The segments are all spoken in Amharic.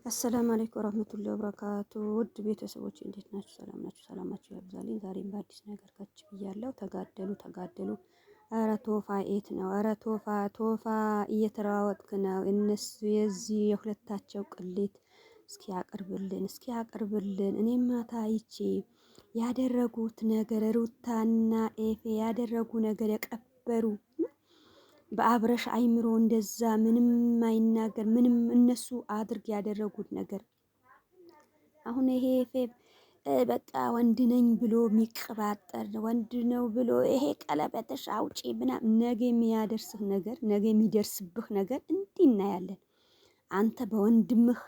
አሰላሙ አለይኩም ወራህመቱላሂ ወበረካቱ። ውድ ቤተሰቦች እንዴት ናችሁ? ሰላም ናችሁ? ሰላማችሁ ያብዛልኝ። ዛሬም በአዲስ ነገር ከች ብያለሁ። ተጋደሉ። ኧረ ቶፋ የት ነው? ኧረ ቶፋ እየተራወጥክ ነው። እነሱ የዚህ የሁለታቸው ቅሌት እስኪ ያቅርብልን። እኔም ማታ አይቼ ያደረጉት ነገር ሩታና ኤፌ ያደረጉ ነገር የቀበሩ በአብረሽ አይምሮ እንደዛ ምንም አይናገር ምንም እነሱ አድርግ ያደረጉት ነገር አሁን ይሄ በቃ ወንድ ነኝ ብሎ የሚቀባጠር ወንድ ነው ብሎ ይሄ ቀለበትሽ አውጪ ምናምን ነገ የሚያደርስህ ነገር ነገ የሚደርስብህ ነገር እንዲህ እናያለን። አንተ በወንድምህ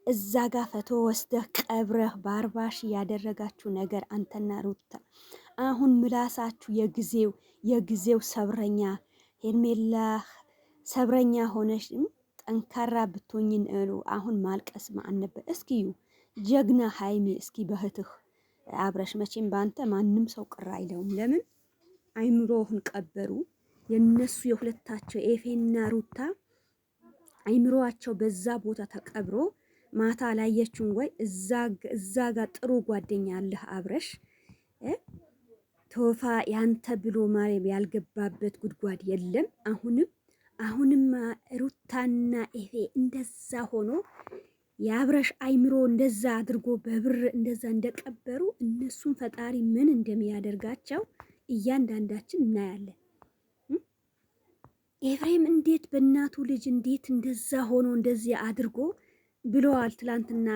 እዛ ጋር ፈቶ ወስደህ ቀብረህ በአርባሽ ያደረጋችሁ ነገር አንተና ሩታ አሁን ምላሳችሁ የጊዜው ሰብረኛ ሄርሜላ ሰብረኛ ሆነሽ ጠንካራ ብትሆኝን እሉ አሁን ማልቀስ ማን ነበር? እስኪዩ ጀግና ሃይሚ እስኪ በህትህ አብረሽ መቼም ባንተ ማንም ሰው ቅር አይለውም። ለምን አይምሮህን ቀበሩ። የነሱ የሁለታቸው ኤፌና ሩታ አይምሮአቸው በዛ ቦታ ተቀብሮ ማታ ላየችውን ወይ እዛ ጋር ጥሩ ጓደኛ አለህ አብረሽ ቶፋ ያንተ ብሎ ማርያም ያልገባበት ጉድጓድ የለም። አሁንም ሩታና ኤፌ እንደዛ ሆኖ የአብረሽ አይምሮ እንደዛ አድርጎ በብር እንደዛ እንደቀበሩ እነሱን ፈጣሪ ምን እንደሚያደርጋቸው እያንዳንዳችን እናያለን። ኤፍሬም እንዴት በእናቱ ልጅ እንዴት እንደዛ ሆኖ እንደዚህ አድርጎ ብለዋል። ትላንትና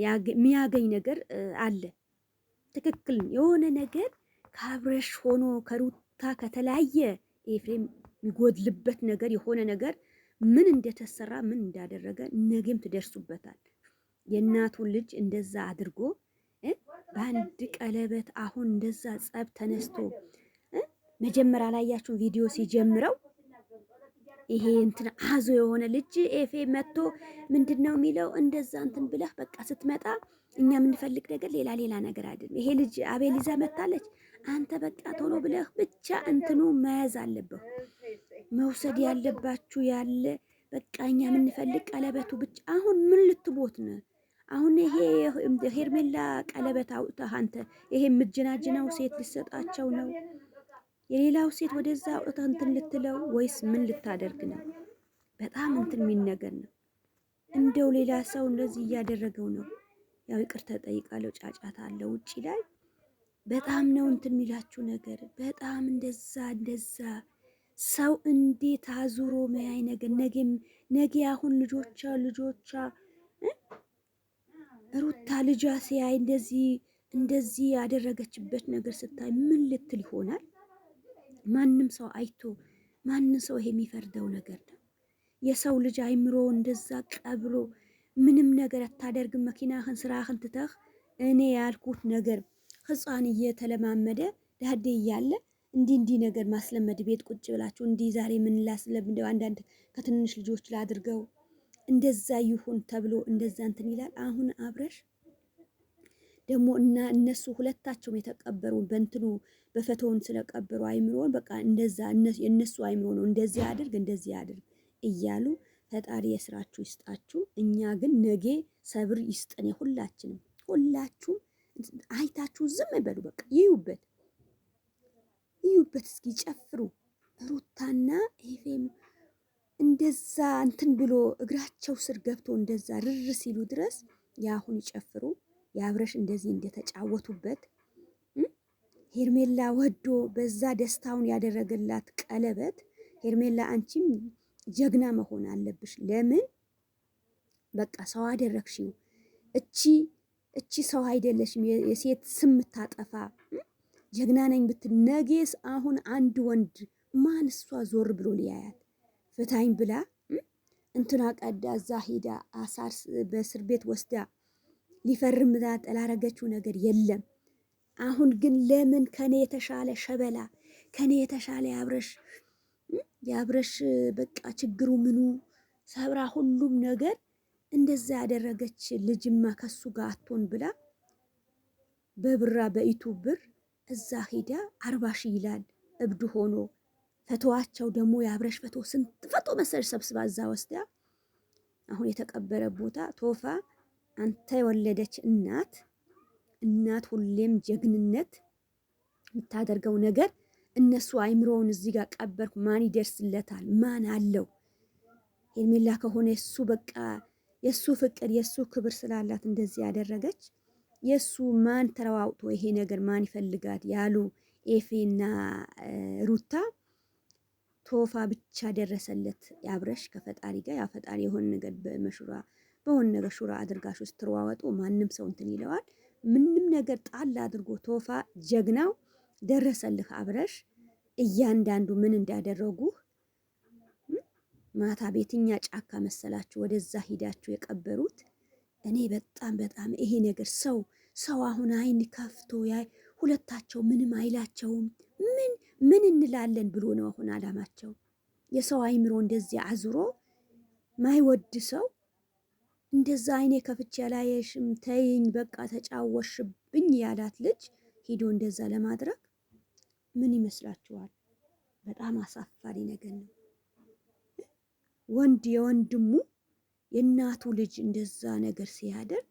የሚያገኝ ነገር አለ። ትክክል የሆነ ነገር ከአብረሽ ሆኖ ከሩታ ከተለያየ ኤፍሬም የሚጎድልበት ነገር የሆነ ነገር ምን እንደተሰራ ምን እንዳደረገ ነገም ትደርሱበታል። የእናቱን ልጅ እንደዛ አድርጎ በአንድ ቀለበት አሁን እንደዛ ጸብ ተነስቶ መጀመሪያ ላያችሁ ቪዲዮ ሲጀምረው ይሄ እንትን አዞ የሆነ ልጅ ኤፌ መጥቶ ምንድነው የሚለው እንደዛ እንትን ብለህ በቃ ስትመጣ እኛ የምንፈልግ ነገር ሌላ ነገር አይደለም። ይሄ ልጅ አቤል ይዛ መጣለች። አንተ በቃ ቶሎ ብለህ ብቻ እንትኑ መያዝ አለብህ። መውሰድ ያለባችሁ ያለ በቃ እኛ የምንፈልግ ቀለበቱ ብቻ። አሁን ምን ልትቦት ነው? አሁን ይሄ ሄርሜላ ቀለበት አውጥተህ አንተ ይሄ ምጅናጅነው ሴት ሊሰጣቸው ነው? የሌላው ሴት ወደዛ አውጥተህ እንትን ልትለው ወይስ ምን ልታደርግ ነው? በጣም እንትን የሚል ነገር ነው። እንደው ሌላ ሰው እንደዚህ እያደረገው ነው። ያው ይቅርታ ጠይቃለሁ። ጫጫታ አለ ውጪ ላይ በጣም ነው እንትን የሚላችሁ ነገር በጣም እንደዛ ሰው እንዴት አዙሮ መያይ ነገር ነገ አሁን ልጆቿ ሩታ ልጇ ሲያይ እንደዚህ ያደረገችበት ነገር ስታይ ምን ልትል ይሆናል? ማንም ሰው አይቶ ማንም ሰው ይሄ የሚፈርደው ነገር ነው። የሰው ልጅ አይምሮ እንደዛ ቀብሮ ምንም ነገር አታደርግም። መኪናህን ስራህን ትተህ እኔ ያልኩት ነገር ህፃን እየተለማመደ ዳዴ እያለ እንዲህ ነገር ማስለመድ ቤት ቁጭ ብላችሁ እንዲህ ዛሬ ምን ላስለምደው አንዳንድ ከትንሽ ልጆች ላድርገው እንደዛ ይሁን ተብሎ እንደዛ እንትን ይላል። አሁን አብረሽ ደግሞ እና እነሱ ሁለታቸውም የተቀበሩ በእንትኑ በፈቶውን ስለቀበሩ አይምሮን በቃ እንደዛ የእነሱ አይምሮ ነው እንደዚህ አድርግ እያሉ ፈጣሪ የስራችሁ ይስጣችሁ። እኛ ግን ነገ ሰብር ይስጠን። ሁላችሁም አይታችሁ ዝም በሉ። በቃ ይዩበት እስኪ ጨፍሩ። ሩታና ኤፌም እንደዛ እንትን ብሎ እግራቸው ስር ገብቶ እንደዛ ርር ሲሉ ድረስ ያሁን ይጨፍሩ። የአብረሽ እንደዚህ እንደተጫወቱበት ሄርሜላ ወዶ በዛ ደስታውን ያደረገላት ቀለበት ሄርሜላ አንቺም ጀግና መሆን አለብሽ። ለምን በቃ ሰው አደረግሽው? እቺ ሰው አይደለሽም። የሴት ስም ታጠፋ ጀግና ነኝ ብትል ነጌስ አሁን አንድ ወንድ ማን እሷ ዞር ብሎ ሊያያት ፍታኝ ብላ እንትና ቀዳ እዛ ሂዳ አሳር በእስር ቤት ወስዳ ሊፈርም ላረገችው ነገር የለም። አሁን ግን ለምን ከኔ የተሻለ ሸበላ ከኔ የተሻለ የአብረሽ በቃ ችግሩ ምኑ ሰብራ ሁሉም ነገር እንደዛ ያደረገች ልጅማ ከሱ ጋር አትሆን ብላ በብራ በዩቱብ ብር እዛ ሂዳ 40 ሺህ ይላል እብድ ሆኖ ፈቶዋቸው ደግሞ የአብረሽ ፈቶ ስንት ፈቶ መሰል ሰብስባ እዛ ወስዳ አሁን የተቀበረ ቦታ ቶፋ አንተ የወለደች እናት ሁሌም ጀግንነት የምታደርገው ነገር እነሱ አይምሮውን እዚህ ጋር ቀበርኩ። ማን ይደርስለታል? ማን አለው? ሄርሜላ ከሆነ የሱ በቃ የሱ ፍቅር የሱ ክብር ስላላት እንደዚህ ያደረገች የሱ ማን ተለዋውጦ ይሄ ነገር ማን ይፈልጋት ያሉ ኤፌና ሩታ ቶፋ ብቻ ደረሰለት። ያብረሽ ከፈጣሪ ጋር ያ ፈጣሪ የሆነ ነገር በመሹራ በሆነ ነገር ሹራ አድርጋችሁ ስትሯወጡ ማንም ሰው እንትን ይለዋል። ምንም ነገር ጣል አድርጎ ቶፋ ጀግናው ደረሰልህ። አብረሽ እያንዳንዱ ምን እንዳደረጉህ ማታ ቤትኛ ጫካ መሰላችሁ ወደዛ ሂዳችሁ የቀበሩት። እኔ በጣም ይሄ ነገር ሰው አሁን አይን ከፍቶ ያይ ሁለታቸው ምንም አይላቸውም። ምን እንላለን ብሎ ነው አሁን አላማቸው። የሰው አይምሮ እንደዚህ አዙሮ ማይወድ ሰው እንደዛ አይኔ ከፍቼ ያላየሽም ተይኝ በቃ ተጫወሽብኝ ያላት ልጅ ሂዶ እንደዛ ለማድረግ ምን ይመስላችኋል? በጣም አሳፋሪ ነገር ነው። ወንድ የወንድሙ የእናቱ ልጅ እንደዛ ነገር ሲያደርግ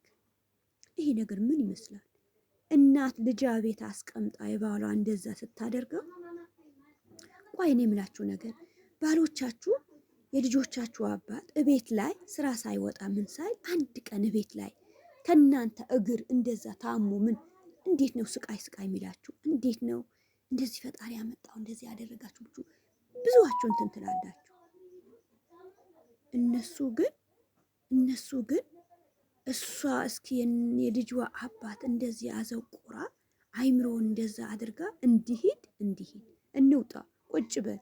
ይሄ ነገር ምን ይመስላል? እናት ልጇ ቤት አስቀምጣ የባሏ እንደዛ ስታደርገው፣ ቆይ እኔ የምላችሁ ነገር ባሎቻችሁ የልጆቻችሁ አባት እቤት ላይ ስራ ሳይወጣ ምን ሳይል አንድ ቀን እቤት ላይ ከእናንተ እግር እንደዛ ታሞ ምን እንዴት ነው ስቃይ የሚላችሁ? እንዴት ነው እንደዚህ ፈጣሪ ያመጣው እንደዚህ ያደረጋችሁ? ብዙዋችሁ እንትን ትላላችሁ። እነሱ ግን እሷ እስኪ የልጇ አባት እንደዚህ አዘቁራ አይምሮውን እንደዛ አድርጋ እንዲሂድ እንውጣ፣ ቁጭ በል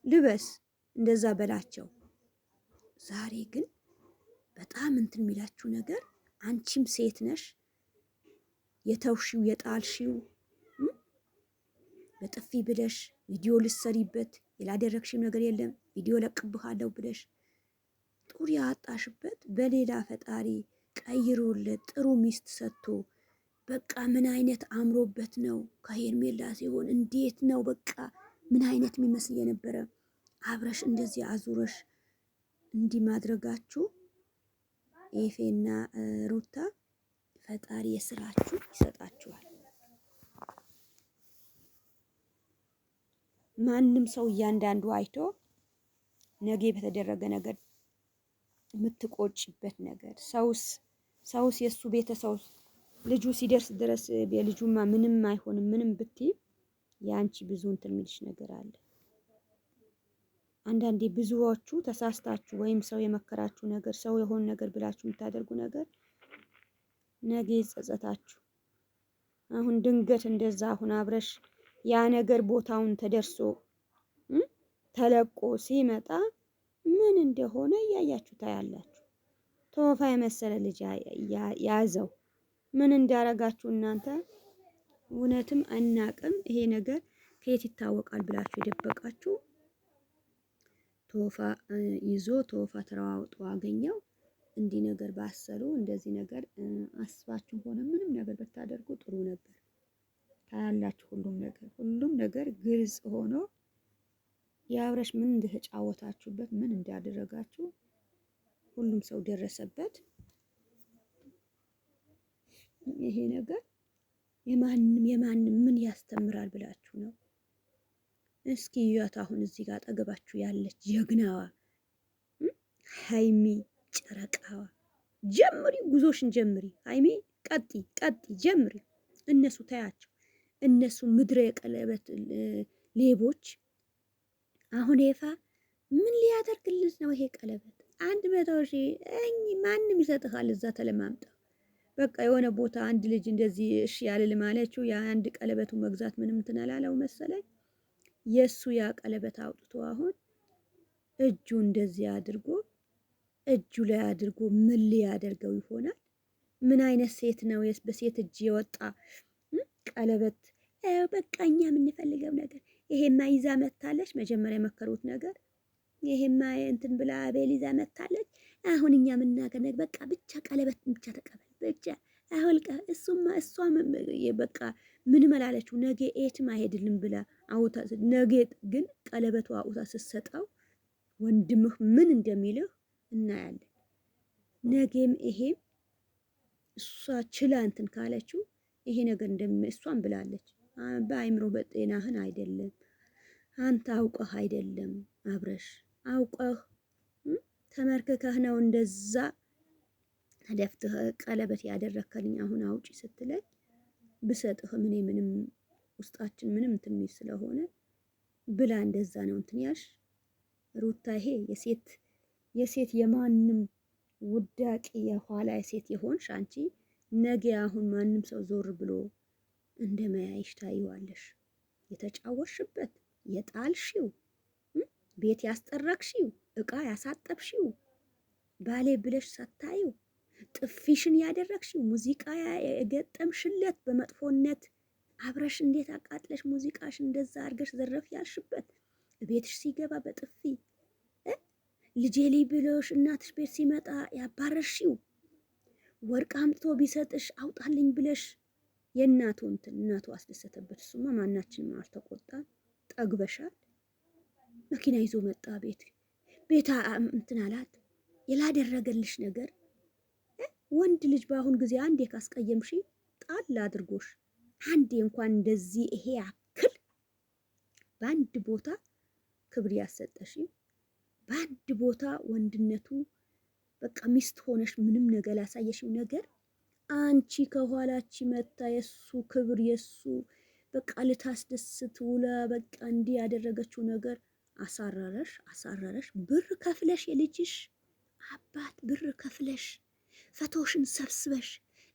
ልበስ እንደዛ በላቸው። ዛሬ ግን በጣም እንትን የሚላችሁ ነገር አንቺም ሴት ነሽ የተውሽው የጣልሽው በጥፊ ብለሽ ቪዲዮ ልሰሪበት ያላደረግሽው ነገር የለም ቪዲዮ ለቅብሃለሁ ብለሽ ጡር ያጣሽበት በሌላ ፈጣሪ ቀይሮለት ጥሩ ሚስት ሰጥቶ በቃ ምን አይነት አምሮበት ነው ከሄርሜላ ሲሆን እንዴት ነው በቃ ምን አይነት የሚመስል የነበረ አብረሽ እንደዚህ አዙረሽ እንዲህ ማድረጋችሁ ኤፌና ሩታ ፈጣሪ የስራችሁ ይሰጣችኋል። ማንም ሰው እያንዳንዱ አይቶ ነገ በተደረገ ነገር የምትቆጭበት ነገር ሰውስ የሱ ቤተሰብ ልጁ ሲደርስ ድረስ የልጁማ ምንም አይሆንም። ምንም ብትይ ያንቺ ብዙ እንትን የሚልሽ ነገር አለ። አንዳንዴ ብዙዎቹ ተሳስታችሁ ወይም ሰው የመከራችሁ ነገር ሰው የሆነ ነገር ብላችሁ የምታደርጉ ነገር ነገ ይጸጸታችሁ። አሁን ድንገት እንደዛ አሁን አብረሽ ያ ነገር ቦታውን ተደርሶ ተለቆ ሲመጣ ምን እንደሆነ እያያችሁ ታያላችሁ። ቶፋ የመሰለ ልጅ ያዘው ምን እንዳረጋችሁ እናንተ እውነትም አናቅም። ይሄ ነገር ከየት ይታወቃል ብላችሁ የደበቃችሁ ቶፋ ይዞ ቶፋ ተራዋውጦ አገኘው። እንዲህ ነገር ባሰሩ እንደዚህ ነገር አስባችሁ ሆነ ምንም ነገር ብታደርጉ ጥሩ ነበር። ታያላችሁ ሁሉም ነገር ግልጽ ሆኖ የአብረሽ ምን እንደተጫወታችሁበት ምን እንዳደረጋችሁ ሁሉም ሰው ደረሰበት። ይሄ ነገር የማንም ምን ያስተምራል ብላችሁ ነው? እስኪ እዩት። አሁን እዚህ ጋር አጠገባችሁ ያለች ጀግናዋ ሃይሚ ጨረቃዋ ጀምሪ፣ ጉዞሽን ጀምሪ ሃይሚ፣ ቀጢ ጀምሪ። እነሱ ታያቸው፣ እነሱ ምድረ የቀለበት ሌቦች። አሁን ኤፋ ምን ሊያደርግልህ ነው ይሄ ቀለበት? 100,000 ማንም ይሰጥሃል እዛ ተለማምጣ። በቃ የሆነ ቦታ አንድ ልጅ እንደዚህ እሺ ያልልም አለችው። የአንድ ቀለበቱ መግዛት ምንም እንትን አላለው መሰለኝ። የሱ ያ ቀለበት አውጥቶ አሁን እጁ እንደዚህ አድርጎ እጁ ላይ አድርጎ ምን ሊያደርገው ይሆናል? ምን አይነት ሴት ነው በሴት እጅ የወጣ ቀለበት? በቃ እኛ የምንፈልገው ነገር ይሄማ ይዛ መታለች። መጀመሪያ የመከሩት ነገር ይሄማ እንትን ብላ አቤል ይዛ መታለች። አሁን እኛ የምናገር ነገር በቃ ብቻ ቀለበት ብቻ ተቀበል ብቻ አሁልቀ እሷም በቃ ምን መላለችው ነገ ኤትም አይሄድልም ብላ አውታ ነገ ግን ቀለበቷ አውታ ስትሰጠው ወንድምህ ምን እንደሚልህ እናያለን። ነገም ይሄም እሷ ችላ እንትን ካለችው ይሄ ነገር እሷን ብላለች። በአይምሮ በጤናህን አይደለም አንተ አውቀህ አይደለም አብረሽ አውቀህ ተመርክከህ ነው እንደዛ ደፍተህ ቀለበት ያደረከልኝ አሁን አውጪ ስትለኝ ብሰጥህ እኔ ምንም ውስጣችን ምንም እንትን የሚል ስለሆነ ብላ እንደዛ ነው እንትን ያልሽ ሩታ። ይሄ የሴት የማንም ውዳቂ የኋላ የሴት የሆንሽ አንቺ ነገ አሁን ማንም ሰው ዞር ብሎ እንደማያይሽ ታይዋለሽ። የተጫወሽበት የጣልሽው ቤት ያስጠረቅሽው እቃ ያሳጠብሽው ባሌ ብለሽ ሳታዩ ጥፊሽን ያደረግሽው ሙዚቃ የገጠምሽለት በመጥፎነት አብረሽ እንዴት አቃጥለሽ ሙዚቃሽ እንደዛ አድርገሽ ዘረፍ ያልሽበት ቤትሽ ሲገባ በጥፊ ልጄ ላይ ብሎሽ እናትሽ ቤት ሲመጣ ያባረርሽው ወርቅ አምጥቶ ቢሰጥሽ አውጣልኝ ብለሽ የእናቱ እናቱ አስደሰተበት። እሱማ ማናችንም አልተቆጣን። ጠግበሻል። መኪና ይዞ መጣ ቤታ እንትን አላት። ያላደረገልሽ ነገር ወንድ ልጅ በአሁን ጊዜ አንዴ ካስቀየምሽ ጣል አድርጎሽ አንዴ እንኳን እንደዚህ ይሄ ያክል በአንድ ቦታ ክብር ያሰጠሽ በአንድ ቦታ ወንድነቱ በቃ ሚስት ሆነሽ ምንም ነገር ያሳየሽው ነገር አንቺ ከኋላች መታ የሱ ክብር የሱ በቃ ልታስደስት ውላ በቃ እንዲህ ያደረገችው ነገር አሳረረሽ። ብር ከፍለሽ የልጅሽ አባት ብር ከፍለሽ ፈቶሽን ሰብስበሽ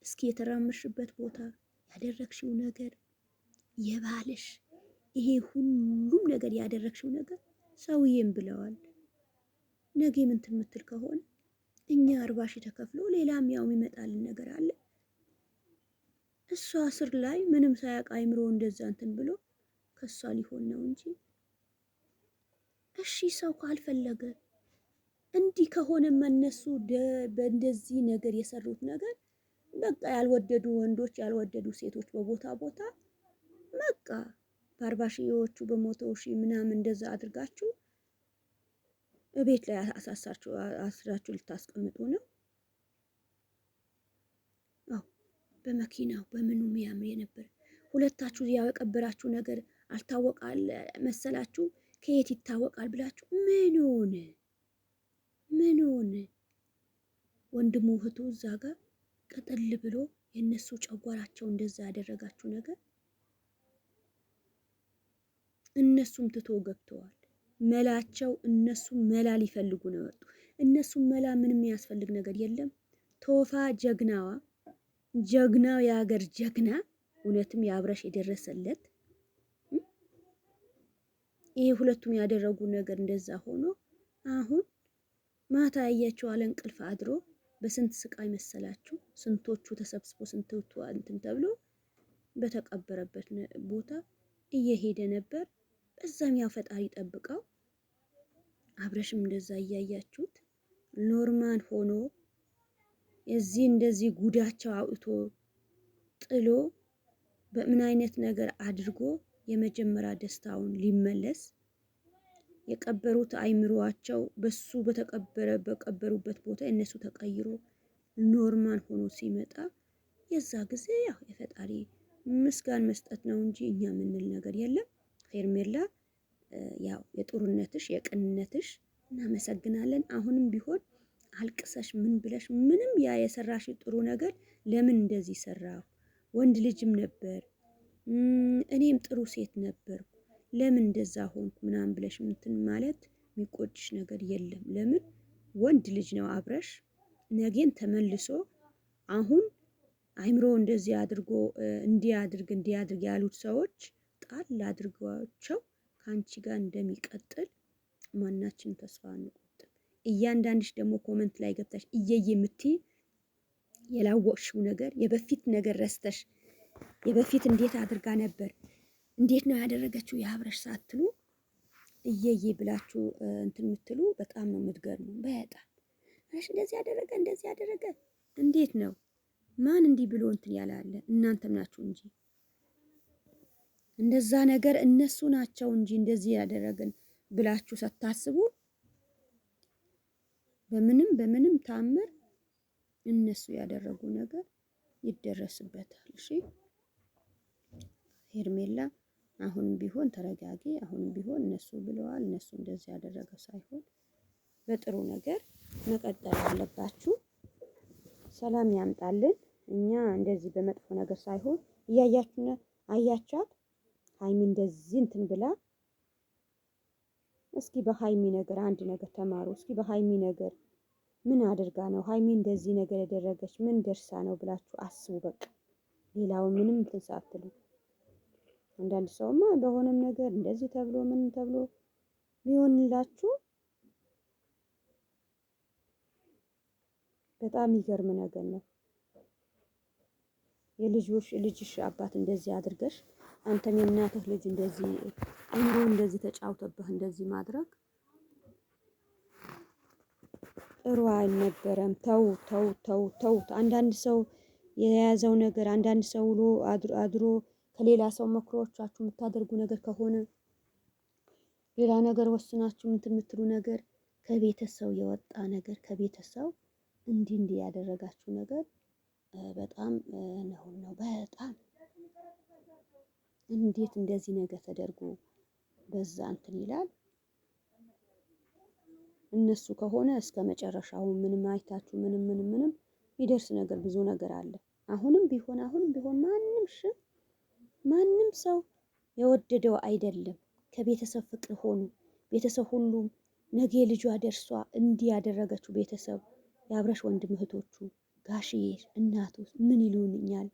እስኪ የተራመሽበት ቦታ ያደረግሽው ነገር የባልሽ ይሄ ሁሉም ነገር ያደረግሽው ነገር ሰውዬም ብለዋል። ነገ ምን ትምትል ከሆነ እኛ 40 ሺህ ተከፍሎ ሌላም ያው ይመጣልን ነገር አለ። እሷ ስር ላይ ምንም ሳያውቅ አይምሮ እንደዛ እንትን ብሎ ከሷ ሊሆን ነው እንጂ እሺ ሰው ካልፈለገ እንዲህ ከሆነ እነሱ በእንደዚህ ነገር የሰሩት ነገር በቃ ያልወደዱ ወንዶች ያልወደዱ ሴቶች በቦታ በቃ በ40 ሺዎቹ በ100 ሺህ ምናምን እንደዛ አድርጋችሁ ቤት ላይ አስራችሁ ልታስቀምጡ ነው። አዎ በመኪናው በምኑ የሚያምር የነበር ሁለታችሁ ያቀበራችሁ ነገር አልታወቃል መሰላችሁ። ከየት ይታወቃል ብላችሁ ምኑን ወንድሙ እህቱ እዛ ጋር ቀጠል ብሎ የነሱ ጨጓራቸው እንደዛ ያደረጋችሁ ነገር እነሱም ትቶ ገብተዋል። መላቸው እነሱም መላ ሊፈልጉ ነው ወጡ። እነሱም መላ ምንም የሚያስፈልግ ነገር የለም። ቶፋ ጀግናው የሀገር ጀግና እውነትም ያብረሽ የደረሰለት ይሄ ሁለቱም ያደረጉ ነገር እንደዛ ሆኖ አሁን ማታ ያያቸው አለ እንቅልፍ አድሮ በስንት ስቃይ መሰላችሁ። ስንቶቹ ተሰብስቦ ስንቶቹ እንትን ተብሎ በተቀበረበት ቦታ እየሄደ ነበር። በዛም ያው ፈጣሪ ጠብቀው አብረሽም እንደዛ እያያችሁት ኖርማል ሆኖ እዚህ እንደዚህ ጉዳቸው አውጥቶ ጥሎ በምን አይነት ነገር አድርጎ የመጀመሪያ ደስታውን ሊመለስ የቀበሩት አይምሮአቸው በሱ በቀበሩበት ቦታ እነሱ ተቀይሮ ኖርማል ሆኖ ሲመጣ የዛ ጊዜ ያው የፈጣሪ ምስጋና መስጠት ነው እንጂ እኛ ምንል ነገር የለም። ሄርሜላ ያው የጥሩነትሽ የቅንነትሽ እናመሰግናለን። አሁንም ቢሆን አልቅሰሽ ምን ብለሽ ምንም ያ የሰራሽ ጥሩ ነገር ለምን እንደዚህ ሰራው ወንድ ልጅም ነበር እኔም ጥሩ ሴት ነበርኩ ለምን እንደዛ ሆንኩ ምናምን ብለሽ እንትን ማለት የሚቆጭሽ ነገር የለም። ለምን ወንድ ልጅ ነው አብረሽ ነገን ተመልሶ አሁን አይምሮ እንደዚህ አድርጎ እንዲያድርግ ያሉት ሰዎች ጣል አድርጓቸው ካንቺ ጋር እንደሚቀጥል ማናችን ተስፋ አንቆርጥም። እያንዳንድሽ ደግሞ ኮመንት ላይ ገብታሽ እየየ የምትይ የላወቅሽው ነገር የበፊት ነገር ረስተሽ የበፊት እንዴት አድርጋ ነበር እንዴት ነው ያደረገችው የአብረሽ ሳትሉ እየየ ብላችሁ እንትን የምትሉ በጣም ነው የምትገርሙ። በጣም አሽ እንደዚህ ያደረገ እንዴት ነው ማን እንዲህ ብሎ እንትን ያላለ እናንተም ናችሁ እንጂ እንደዛ ነገር እነሱ ናቸው እንጂ እንደዚህ ያደረገን ብላችሁ ሳታስቡ በምንም ታምር እነሱ ያደረጉ ነገር ይደረስበታል። እሺ ሄርሜላ አሁንም ቢሆን ተረጋጊ። አሁንም ቢሆን እነሱ ብለዋል፣ እነሱ እንደዚህ ያደረገ ሳይሆን በጥሩ ነገር መቀጠል አለባችሁ። ሰላም ያምጣልን። እኛ እንደዚህ በመጥፎ ነገር ሳይሆን እያያችሁ አያቻት ሀይሚ እንደዚህ እንትን ብላ እስኪ በሀይሚ ነገር አንድ ነገር ተማሩ። እስኪ በሀይሚ ነገር ምን አድርጋ ነው ሀይሚ እንደዚህ ነገር ያደረገች? ምን ደርሳ ነው ብላችሁ አስቡ። በቃ ሌላው ምንም እንትን ሳትሉ አንዳንድ ሰውማ በሆነም ነገር እንደዚህ ተብሎ ምን ተብሎ ሊሆንላችሁ በጣም ይገርም ነገር ነው። ልጅሽ አባት እንደዚህ አድርገሽ አንተም የእናትህ ልጅ እንደዚህ አምሮ እንደዚህ ተጫውተብህ እንደዚህ ማድረግ ጥሩ አልነበረም። ተው ተው ተው ተው። አንዳንድ ሰው የያዘው ነገር አንዳንድ ሰው ውሎ አድሮ ከሌላ ሰው መክሮቻችሁ የምታደርጉ ነገር ከሆነ ሌላ ነገር ወስናችሁ እንትን የምትሉ ነገር ከቤተሰብ የወጣ ነገር ከቤተሰብ እንዲህ ያደረጋችሁ ነገር በጣም ነው። በጣም እንዴት እንደዚህ ነገር ተደርጎ በዛ እንትን ይላል። እነሱ ከሆነ እስከ መጨረሻው ምንም አይታችሁ ምንም ይደርስ ነገር ብዙ ነገር አለ። አሁንም ቢሆን ማንም ሰው የወደደው አይደለም። ከቤተሰብ ፍቅር ሆኑ። ቤተሰብ ሁሉም ነገ ልጇ ደርሷ እንዲህ ያደረገችው ቤተሰብ የአብረሽ ወንድም እህቶቹ ጋሽዬ እናቱ ምን ይሉኛል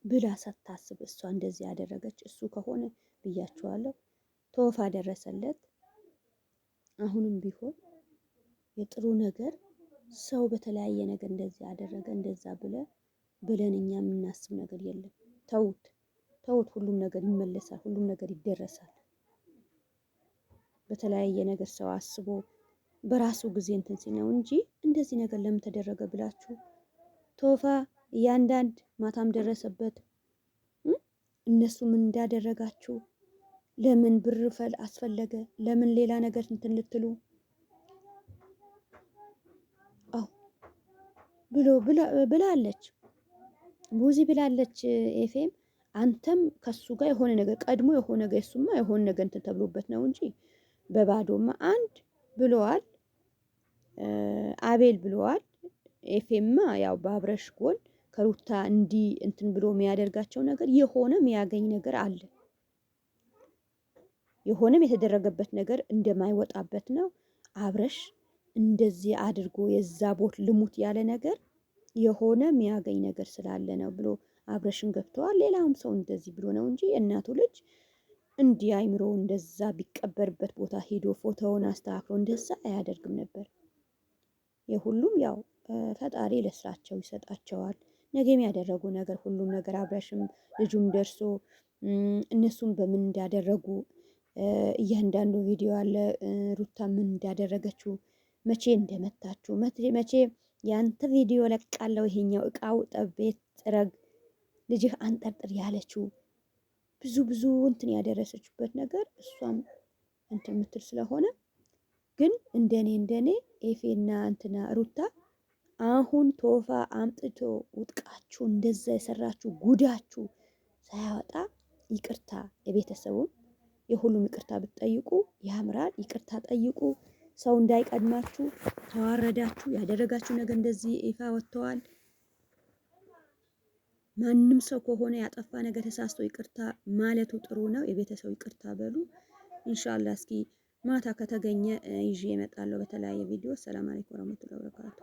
ብላ ሳታስብ እሷ እንደዚህ ያደረገች እሱ ከሆነ ብያችኋለሁ። ቶፋ ደረሰለት። አሁንም ቢሆን የጥሩ ነገር ሰው በተለያየ ነገር እንደዚህ ያደረገ እንደዛ ብለን እኛ የምናስብ ነገር የለም። ተውት ተውት። ሁሉም ነገር ይመለሳል። ሁሉም ነገር ይደረሳል። በተለያየ ነገር ሰው አስቦ በራሱ ጊዜ እንትን ሲል ነው እንጂ እንደዚህ ነገር ለምን ተደረገ ብላችሁ ቶፋ እያንዳንድ ማታም ደረሰበት። እነሱ ምን እንዳደረጋችሁ ለምን ብር አስፈለገ? ለምን ሌላ ነገር እንትን ልትሉ ብላለች ቡዚ ብላለች። ኤፌም አንተም ከሱ ጋር የሆነ ነገር ቀድሞ የሆነ ነገር እሱማ የሆነ ነገር እንትን ተብሎበት ነው እንጂ በባዶማ አንድ ብለዋል። አቤል ብለዋል። ኤፌማ ያው በአብረሽ ጎን ከሩታ እንዲህ እንትን ብሎ የሚያደርጋቸው ነገር የሆነ የሚያገኝ ነገር አለ። የሆነም የተደረገበት ነገር እንደማይወጣበት ነው። አብረሽ እንደዚህ አድርጎ የዛ ቦት ልሙት ያለ ነገር የሆነ የሚያገኝ ነገር ስላለ ነው ብሎ አብረሽን ገብተዋል። ሌላውም ሰው እንደዚህ ብሎ ነው እንጂ የእናቱ ልጅ እንዲህ አይምሮ እንደዛ ቢቀበርበት ቦታ ሄዶ ፎቶውን አስተካክሎ እንደዛ አያደርግም ነበር። የሁሉም ያው ፈጣሪ ለስራቸው ይሰጣቸዋል። ነገም ያደረጉ ነገር ሁሉም ነገር አብረሽም ልጁም ደርሶ እነሱም በምን እንዳደረጉ እያንዳንዱ ቪዲዮ አለ። ሩታ ምን እንዳደረገችው መቼ እንደመታችሁ መቼ ያንተ ቪዲዮ ለቃለው ይሄኛው እቃው ጠቤት ጥረግ ልጅህ አንጠርጥር ያለችው ብዙ እንትን ያደረሰችበት ነገር እሷም እንትን የምትል ስለሆነ ግን እንደኔ ኤፌና እንትና ሩታ አሁን ቶፋ አምጥቶ ውጥቃችሁ እንደዛ የሰራችሁ ጉዳችሁ ሳያወጣ ይቅርታ የቤተሰቡን የሁሉም ይቅርታ ብትጠይቁ ያምራል። ይቅርታ ጠይቁ። ሰው እንዳይቀድማችሁ ተዋረዳችሁ። ያደረጋችሁ ነገር እንደዚህ ይፋ ወጥተዋል። ማንም ሰው ከሆነ ያጠፋ ነገር ተሳስቶ ይቅርታ ማለቱ ጥሩ ነው። የቤተሰብ ይቅርታ በሉ። ኢንሻአላህ እስኪ ማታ ከተገኘ ይዤ እመጣለሁ በተለያየ ቪዲዮ። ሰላም አለይኩም ወራህመቱላሂ ወበረካቱ።